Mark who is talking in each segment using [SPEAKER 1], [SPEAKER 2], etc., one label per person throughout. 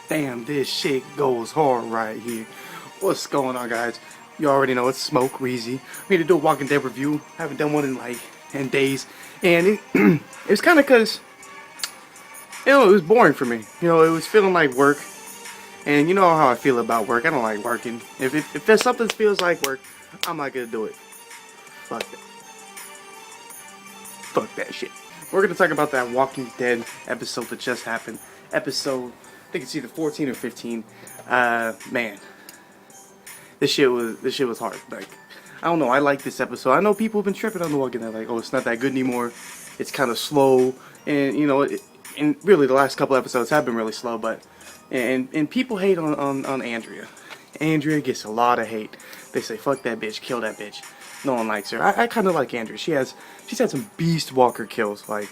[SPEAKER 1] Damn, this shit goes hard right here. What's going on, guys? You already know it's Smoke Reezy. I'm here to do a Walking Dead review. Haven't done one in days, and it was kind of cause it was boring for me. It was feeling like work, and you know how I feel about work. I don't like working. If there's something that feels like work, I'm not gonna do it. Fuck that. Fuck that shit. We're gonna talk about that Walking Dead episode that just happened. Episode, I think it's either 14 or 15. Man, this shit was hard. Like, I don't know. I like this episode. I know people have been tripping on the Walking Dead, like, oh, it's not that good anymore. It's kind of slow, and and really the last couple episodes have been really slow. But and people hate on Andrea. Andrea gets a lot of hate. They say fuck that bitch, kill that bitch. No one likes her. I kind of like Andrea. She's had some beast walker kills, like.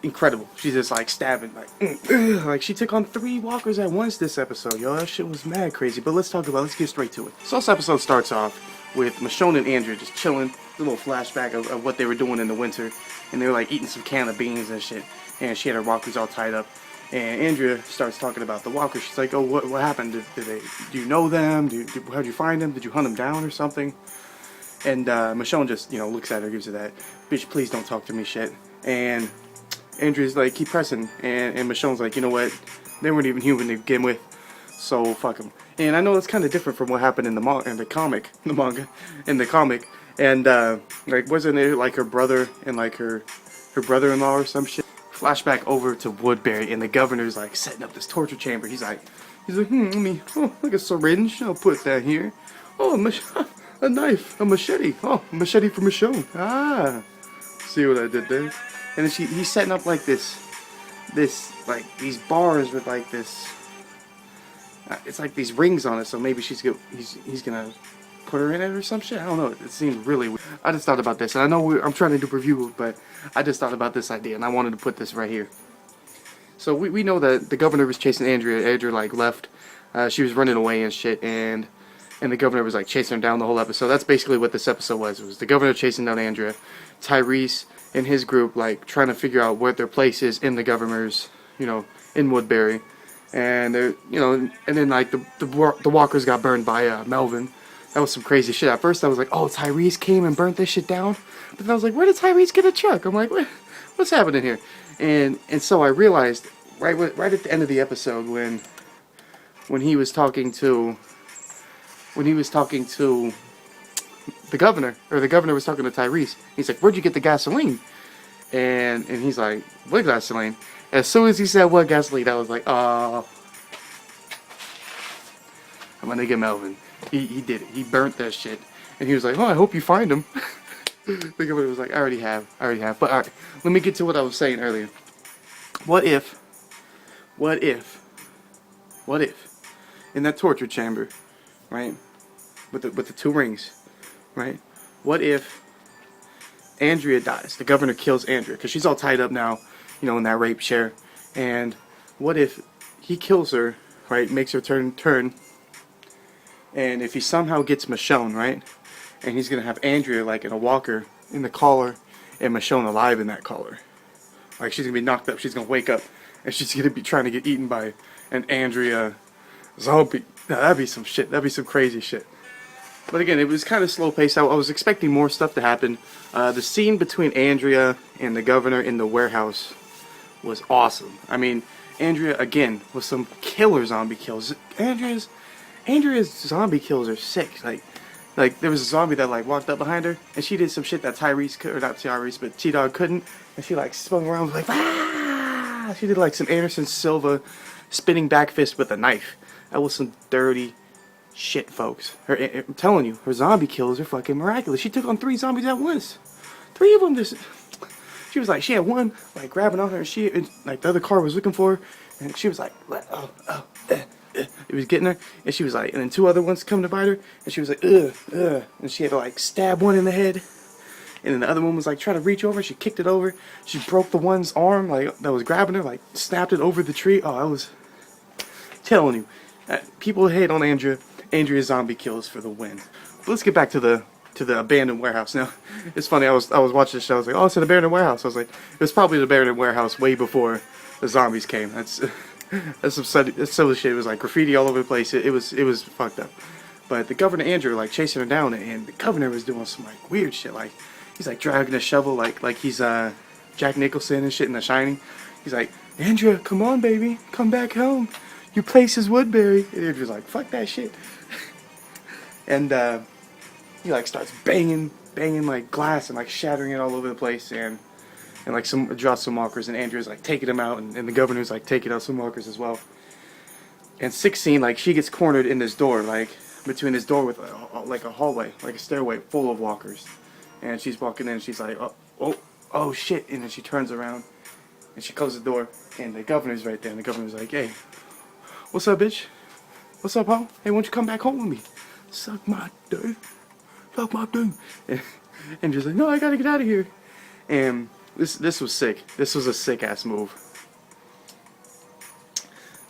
[SPEAKER 1] Incredible. She's just like stabbing, like she took on 3 walkers at once this episode, yo. That shit was mad crazy. But let's get straight to it. So this episode starts off with Michonne and Andrea just chilling. A little flashback of what they were doing in the winter, and they were like eating some can of beans and shit. And she had her walkers all tied up. And Andrea starts talking about the walkers. She's like, "Oh, what happened? Do you know them? How'd you find them? Did you hunt them down or something?" And Michonne just looks at her, gives her that bitch, please don't talk to me shit. And Andrea's like, keep pressing, and Michonne's like, you know what, they weren't even human to begin with, so fuck them. And I know it's kind of different from what happened in the comic, and like, wasn't it like her brother and like her brother-in-law or some shit? Flashback over to Woodberry, and the governor's like setting up this torture chamber. He's like, let me, like a syringe, I'll put that here. Oh, a knife, a machete. Oh, a machete for Michonne. Ah, see what I did there? And then he's setting up like this like these bars with like this. It's like these rings on it, so maybe he's gonna put her in it or some shit. I don't know. It seemed really weird. I just thought about this, and I know I'm trying to do a review, but I just thought about this idea, and I wanted to put this right here. So we know that the governor was chasing Andrea. Andrea like left. She was running away and shit, and the governor was like chasing her down the whole episode. That's basically what this episode was. It was the governor chasing down Andrea, Tyrese and his group like trying to figure out what their place is in the governor's, in Woodberry, and they're, and then like the walkers got burned by Melvin. That was some crazy shit. At first I was like, oh, Tyrese came and burnt this shit down, but then I was like, where did Tyrese get a truck? I'm like, what's happening here? And so I realized right at the end of the episode when he was talking to the governor, or the governor was talking to Tyrese. He's like, where'd you get the gasoline? And he's like, what gasoline? As soon as he said what gasoline, I was like, oh, my nigga Melvin. He did it. He burnt that shit. And he was like, oh, I hope you find him. The governor was like, I already have. But alright, let me get to what I was saying earlier. What if in that torture chamber, right, with the 2 rings, right? What if Andrea dies? The governor kills Andrea because she's all tied up now, in that rape chair. And what if he kills her, right? Makes her turn. And if he somehow gets Michonne, right? And he's gonna have Andrea like in a walker in the collar, and Michonne alive in that collar. Like, she's gonna be knocked up. She's gonna wake up, and she's gonna be trying to get eaten by an Andrea zombie. Now, that'd be some shit. That'd be some crazy shit. But again, it was kind of slow paced. I was expecting more stuff to happen. The scene between Andrea and the governor in the warehouse was awesome. I mean, Andrea, again, with some killer zombie kills. Andrea's zombie kills are sick. Like there was a zombie that like walked up behind her, and she did some shit that Tyrese could, or not Tyrese, but T-Dog couldn't. And she like spun around like, ah! She did like some Anderson Silva spinning back fist with a knife. That was some dirty shit, folks. I'm telling you, her zombie kills are fucking miraculous. She took on 3 zombies at once. 3 of them just. She was like, she had one like grabbing on her, and like the other car was looking for her, and she was like, it was getting her, and she was like, and then 2 other ones come to bite her, and she was like, and she had to like stab one in the head, and then the other one was like trying to reach over. She kicked it over. She broke the one's arm like that was grabbing her, like snapped it over the tree. Oh, I was telling you, people hate on Andrea. Andrea's zombie kills for the win. But let's get back to the abandoned warehouse. Now, it's funny. I was watching the show. I was like, oh, it's an abandoned warehouse. I was like, it was probably the abandoned warehouse way before the zombies came. That's some silly shit. It was like graffiti all over the place. It was fucked up. But the governor Andrew like chasing her down, and the governor was doing some like weird shit. Like he's like dragging a shovel like he's Jack Nicholson and shit in The Shining. He's like, Andrea, come on, baby, come back home. Your place is Woodberry. And Andrew's like, fuck that shit. And he like starts banging like glass and like shattering it all over the place, and like draws some walkers, and Andrew's like taking them out, and the governor's like taking out some walkers as well. And 16, like she gets cornered in this door, like between this door with like a hallway, like a stairway full of walkers, and she's walking in, and she's like, oh shit, and then she turns around, and she closes the door, and the governor's right there, and the governor's like, hey, what's up, bitch? What's up, ho? Hey, why don't you come back home with me? Suck my dick. Suck my dick. And just like, no, I gotta get out of here. And this was sick. This was a sick ass move.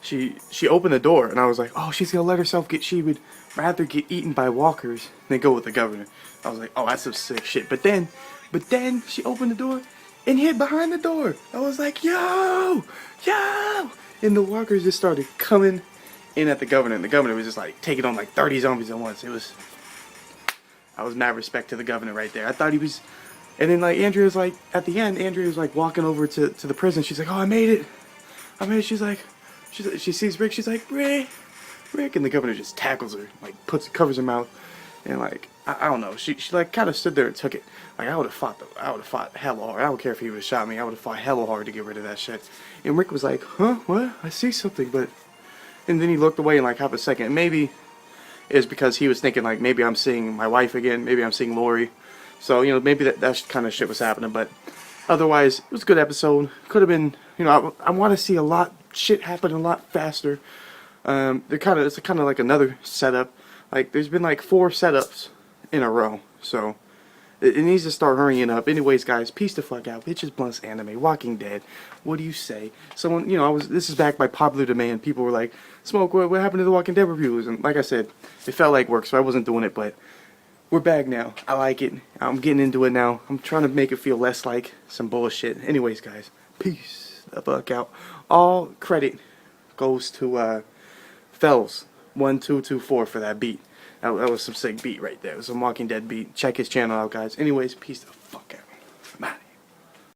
[SPEAKER 1] She opened the door, and I was like, oh, she's gonna let herself get. She would rather get eaten by walkers than go with the governor. I was like, oh, that's some sick shit. But then she opened the door and hid behind the door. I was like, yo, and the walkers just started coming in at the governor, and the governor was just like taking on like 30 zombies at once. I was mad respect to the governor right there. I thought he was, and then like Andrea was like, at the end, Andrea was like walking over to the prison. She's like, oh, I made it. She's like, she sees Rick. She's like, Rick, and the governor just tackles her, like covers her mouth, and like I don't know. She like kind of stood there and took it. Like I would have fought hella hard. I don't care if he would have shot me. I would have fought hella hard to get rid of that shit. And Rick was like, huh, what? I see something, but. And then he looked away in like half a second. Maybe it's because he was thinking like, maybe I'm seeing my wife again. Maybe I'm seeing Lori. So, you know, maybe that kind of shit was happening. But otherwise, it was a good episode. Could have been, you know, I want to see a lot, shit happen a lot faster. It's kind of like another setup. Like, there's been like 4 setups in a row. So, it needs to start hurrying up. Anyways, guys, peace the fuck out. Bitches, blunts, anime, Walking Dead. What do you say? Someone, you know, this is back by popular demand. People were like, Smoke, what happened to the Walking Dead reviews? And like I said, it felt like work, so I wasn't doing it, but we're back now. I like it. I'm getting into it now. I'm trying to make it feel less like some bullshit. Anyways, guys, peace the fuck out. All credit goes to Fells1224 for that beat. That was some sick beat right there. It was a Walking Dead beat. Check his channel out, guys. Anyways, peace the fuck out. I'm out.